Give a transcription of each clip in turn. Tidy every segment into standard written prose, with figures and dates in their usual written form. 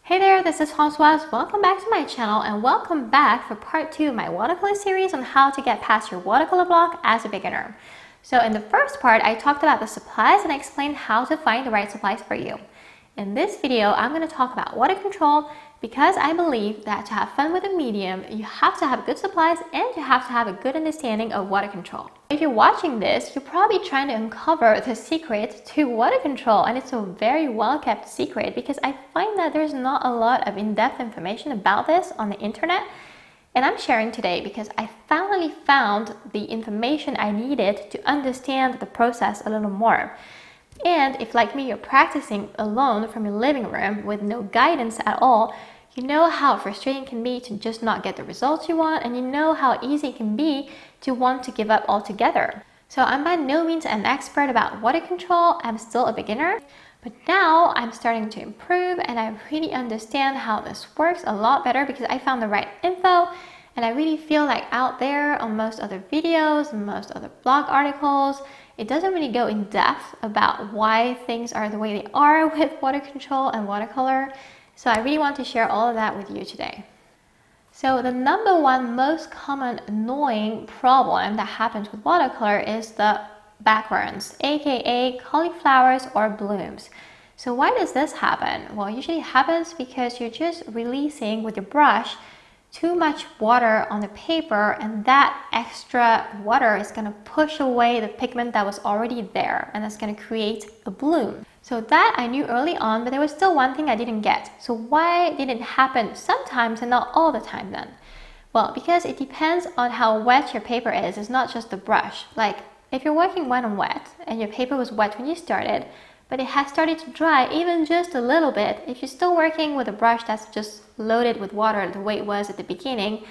Hey there, this is Françoise. Welcome back to my channel and welcome back for part 2 of my watercolor series on how to get past your watercolor block as a beginner. So in the first part, I talked about the supplies and I explained how to find the right supplies for you. In this video, I'm going to talk about water control because I believe that to have fun with a medium, you have to have good supplies and you have to have a good understanding of water control. If you're watching this, you're probably trying to uncover the secret to water control, and it's a very well-kept secret because I find that there's not a lot of in-depth information about this on the internet. And I'm sharing today because I finally found the information I needed to understand the process a little more. And if, like me, you're practicing alone from your living room with no guidance at all, you know how frustrating it can be to just not get the results you want, and you know how easy it can be to want to give up altogether. So I'm by no means an expert about water control. I'm still a beginner, but now I'm starting to improve and I really understand how this works a lot better because I found the right info. And I really feel like out there on most other videos, most other blog articles, it doesn't really go in depth about why things are the way they are with water control and watercolor. So I really want to share all of that with you today. So the number one most common annoying problem that happens with watercolor is the backburns, aka cauliflowers or blooms. So why does this happen? Well, it usually happens because you're just releasing with your brush too much water on the paper, and that extra water is going to push away the pigment that was already there, and that's going to create a bloom. So that I knew early on, but there was still one thing I didn't get. So why did it happen sometimes and not all the time then? Well, because it depends on how wet your paper is. It's not just the brush. Like if you're working wet on wet and your paper was wet when you started, but it has started to dry even just a little bit, if you're still working with a brush that's just loaded with water the way it was at the beginning,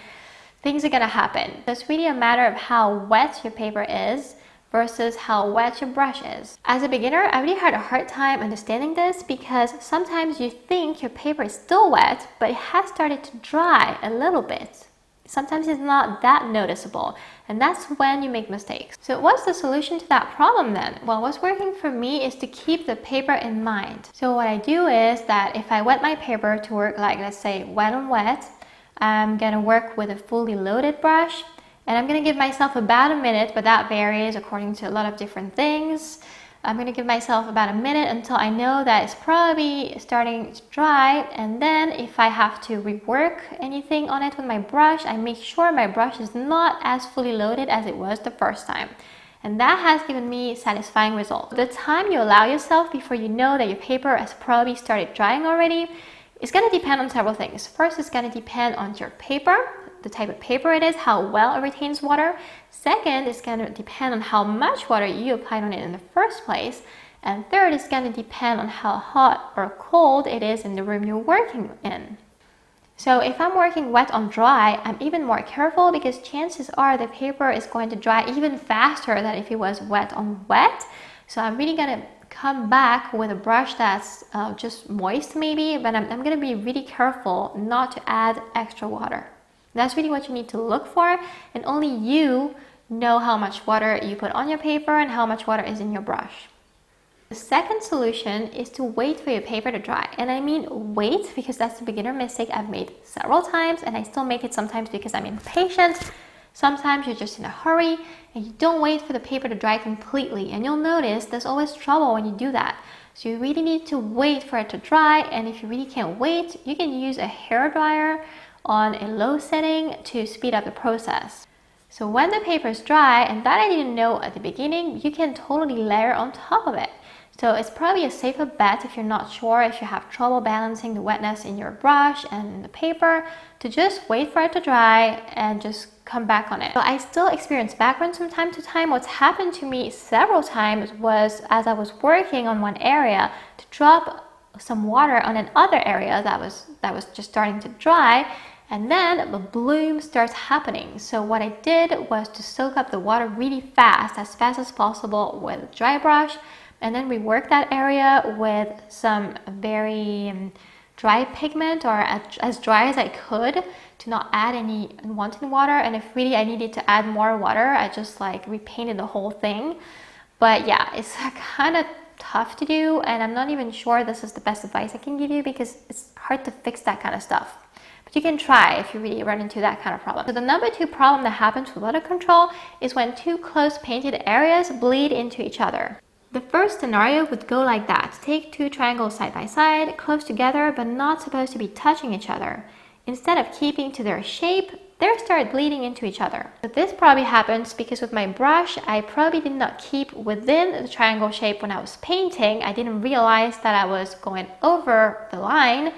things are gonna happen. So it's really a matter of how wet your paper is versus how wet your brush is. As a beginner, I really had a hard time understanding this because sometimes you think your paper is still wet, but it has started to dry a little bit. Sometimes it's not that noticeable, and that's when you make mistakes. So what's the solution to that problem then? Well, what's working for me is to keep the paper in mind. So what I do is that if I wet my paper to work, like let's say wet on wet, I'm gonna work with a fully loaded brush, and I'm gonna give myself about a minute, but that varies according to a lot of different things. I'm gonna give myself about a minute until I know that it's probably starting to dry, and then if I have to rework anything on it with my brush, I make sure my brush is not as fully loaded as it was the first time. And that has given me satisfying results. The time you allow yourself before you know that your paper has probably started drying already is gonna depend on several things. First, it's gonna depend on your paper, the type of paper it is, how well it retains water. Second, it's going to depend on how much water you applied on it in the first place. And third, it's going to depend on how hot or cold it is in the room you're working in. So if I'm working wet on dry, I'm even more careful because chances are the paper is going to dry even faster than if it was wet on wet. So I'm really going to come back with a brush that's just moist maybe, but I'm going to be really careful not to add extra water. That's really what you need to look for, and only you know how much water you put on your paper and how much water is in your brush. The second solution is to wait for your paper to dry. And I mean wait because that's a beginner mistake I've made several times, and I still make it sometimes because I'm impatient. Sometimes you're just in a hurry and you don't wait for the paper to dry completely, and you'll notice there's always trouble when you do that. So you really need to wait for it to dry, and if you really can't wait, you can use a hairdryer on a low setting to speed up the process. So when the paper is dry, and that I didn't know at the beginning, you can totally layer on top of it. So it's probably a safer bet if you're not sure, if you have trouble balancing the wetness in your brush and in the paper, to just wait for it to dry and just come back on it. So I still experience backburns from time to time. What's happened to me several times was as I was working on one area to drop some water on another area that was just starting to dry, and then the bloom starts happening. So what I did was to soak up the water really fast as possible with a dry brush, and then rework that area with some very dry pigment, or as dry as I could, to not add any unwanted water. And if really I needed to add more water, I just like repainted the whole thing. But yeah, it's kind of tough to do, and I'm not even sure this is the best advice I can give you because it's hard to fix that kind of stuff. But you can try if you really run into that kind of problem. So the number 2 problem that happens with water control is when two close painted areas bleed into each other. The first scenario would go like that. Take two triangles side by side, close together, but not supposed to be touching each other. Instead of keeping to their shape, they start bleeding into each other. But this probably happens because with my brush, I probably did not keep within the triangle shape when I was painting. I didn't realize that I was going over the line,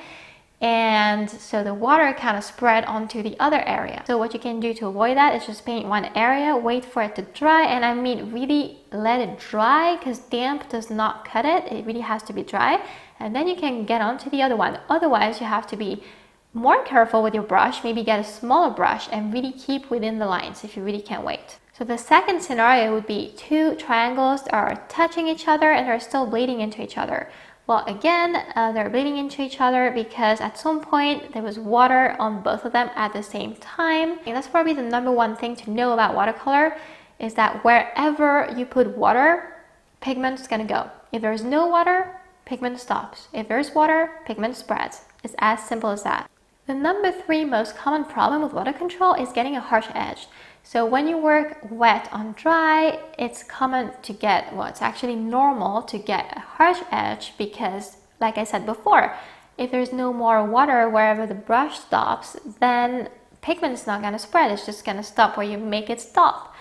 and so the water kind of spread onto the other area. So what you can do to avoid that is just paint one area, wait for it to dry, and I mean really let it dry because damp does not cut it. It really has to be dry, and then you can get onto the other one. Otherwise, you have to be more careful with your brush, maybe get a smaller brush and really keep within the lines if you really can't wait. So the second scenario would be two triangles are touching each other and they're still bleeding into each other. Well, again, they're bleeding into each other because at some point there was water on both of them at the same time. And that's probably the number 1 thing to know about watercolor is that wherever you put water, pigment is gonna go. If there's no water, pigment stops. If there's water, pigment spreads. It's as simple as that. The number 3 most common problem with water control is getting a harsh edge. So when you work wet on dry, it's common to get, well, it's actually normal to get a harsh edge because, like I said before, if there's no more water wherever the brush stops, then pigment is not going to spread. It's just going to stop where you make it stop.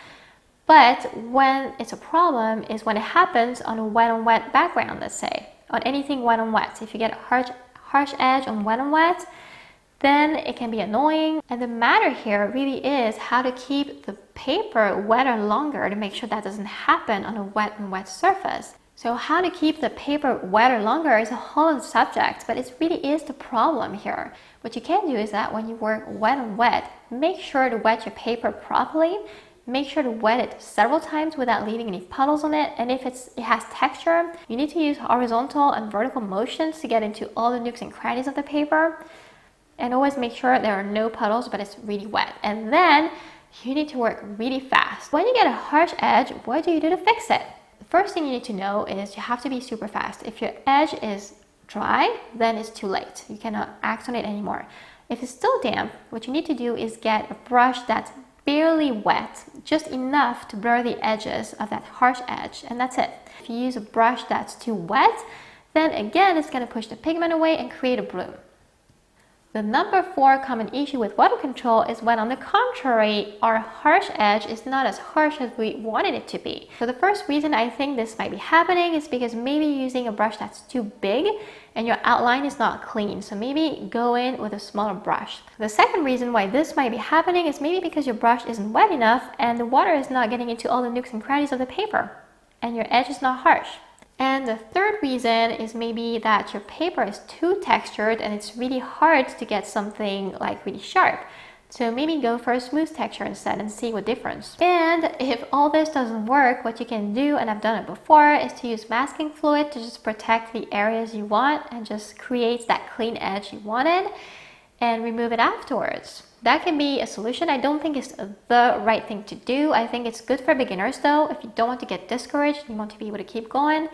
But when it's a problem is when it happens on a wet on wet background, let's say, on anything wet on wet. If you get a harsh edge on wet on wet, then it can be annoying. And the matter here really is how to keep the paper wetter longer to make sure that doesn't happen on a wet and wet surface. So how to keep the paper wetter longer is a whole other subject, but it really is the problem here. What you can do is that when you work wet on wet, make sure to wet your paper properly. Make sure to wet it several times without leaving any puddles on it. And if it has texture, you need to use horizontal and vertical motions to get into all the nooks and crannies of the paper. And always make sure there are no puddles, but it's really wet. And then you need to work really fast. When you get a harsh edge, what do you do to fix it? The first thing you need to know is you have to be super fast. If your edge is dry, then it's too late. You cannot act on it anymore. If it's still damp, what you need to do is get a brush that's barely wet, just enough to blur the edges of that harsh edge, and that's it. If you use a brush that's too wet, then again, it's going to push the pigment away and create a bloom. The number 4 common issue with water control is when, on the contrary, our harsh edge is not as harsh as we wanted it to be. So the first reason I think this might be happening is because maybe you're using a brush that's too big and your outline is not clean. So maybe go in with a smaller brush. The second reason why this might be happening is maybe because your brush isn't wet enough and the water is not getting into all the nooks and crannies of the paper and your edge is not harsh. And the third reason is maybe that your paper is too textured and it's really hard to get something like really sharp. So maybe go for a smooth texture instead and see what difference. And if all this doesn't work, what you can do, and I've done it before, is to use masking fluid to just protect the areas you want and just create that clean edge you wanted and remove it afterwards. That can be a solution. I don't think it's the right thing to do. I think it's good for beginners though. If you don't want to get discouraged, you want to be able to keep going,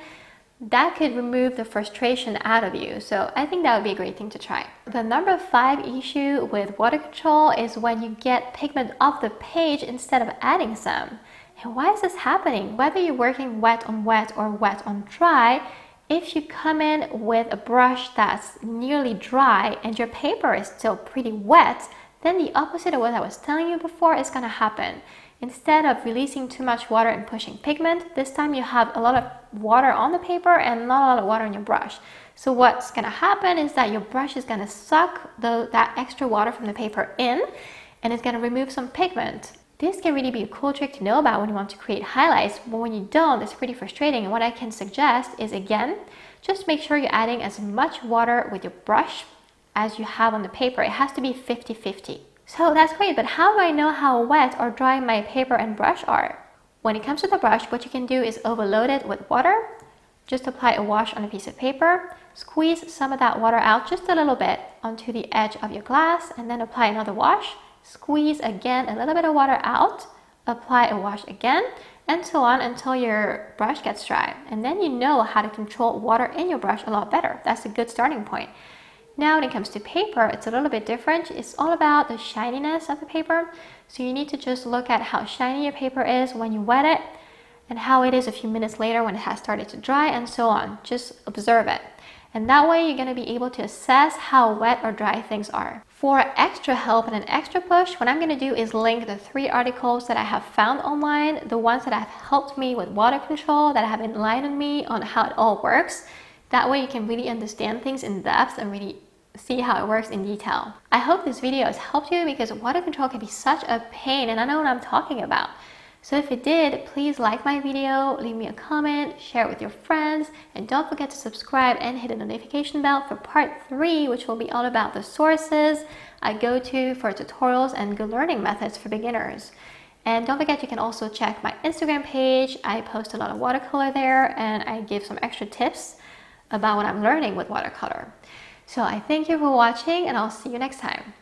that could remove the frustration out of you. So I think that would be a great thing to try. The number 5 issue with water control is when you get pigment off the page instead of adding some. And why is this happening? Whether you're working wet on wet or wet on dry, if you come in with a brush that's nearly dry and your paper is still pretty wet, then the opposite of what I was telling you before is going to happen. Instead of releasing too much water and pushing pigment, this time you have a lot of water on the paper and not a lot of water on your brush. So what's going to happen is that your brush is going to suck that extra water from the paper in, and it's going to remove some pigment. This can really be a cool trick to know about when you want to create highlights, but when you don't, it's pretty frustrating. And what I can suggest is, again, just make sure you're adding as much water with your brush as you have on the paper. It has to be 50-50. So that's great, but how do I know how wet or dry my paper and brush are? When it comes to the brush, what you can do is overload it with water. Just apply a wash on a piece of paper, squeeze some of that water out just a little bit onto the edge of your glass, and then apply another wash. Squeeze again a little bit of water out, apply a wash again, and so on until your brush gets dry. And then you know how to control water in your brush a lot better. That's a good starting point. Now when it comes to paper, it's a little bit different. It's all about the shininess of the paper. So you need to just look at how shiny your paper is when you wet it and how it is a few minutes later when it has started to dry, and so on. Just observe it. And that way you're going to be able to assess how wet or dry things are. For extra help and an extra push, what I'm going to do is link the 3 articles that I have found online, the ones that have helped me with water control, that have enlightened me on how it all works. That way you can really understand things in depth and really see how it works in detail. I hope this video has helped you because water control can be such a pain, and I know what I'm talking about. So if it did, please like my video, leave me a comment, share it with your friends, and don't forget to subscribe and hit the notification bell for part 3, which will be all about the sources I go to for tutorials and good learning methods for beginners. And don't forget, you can also check my Instagram page. I post a lot of watercolor there, and I give some extra tips about what I'm learning with watercolor. So I thank you for watching, and I'll see you next time.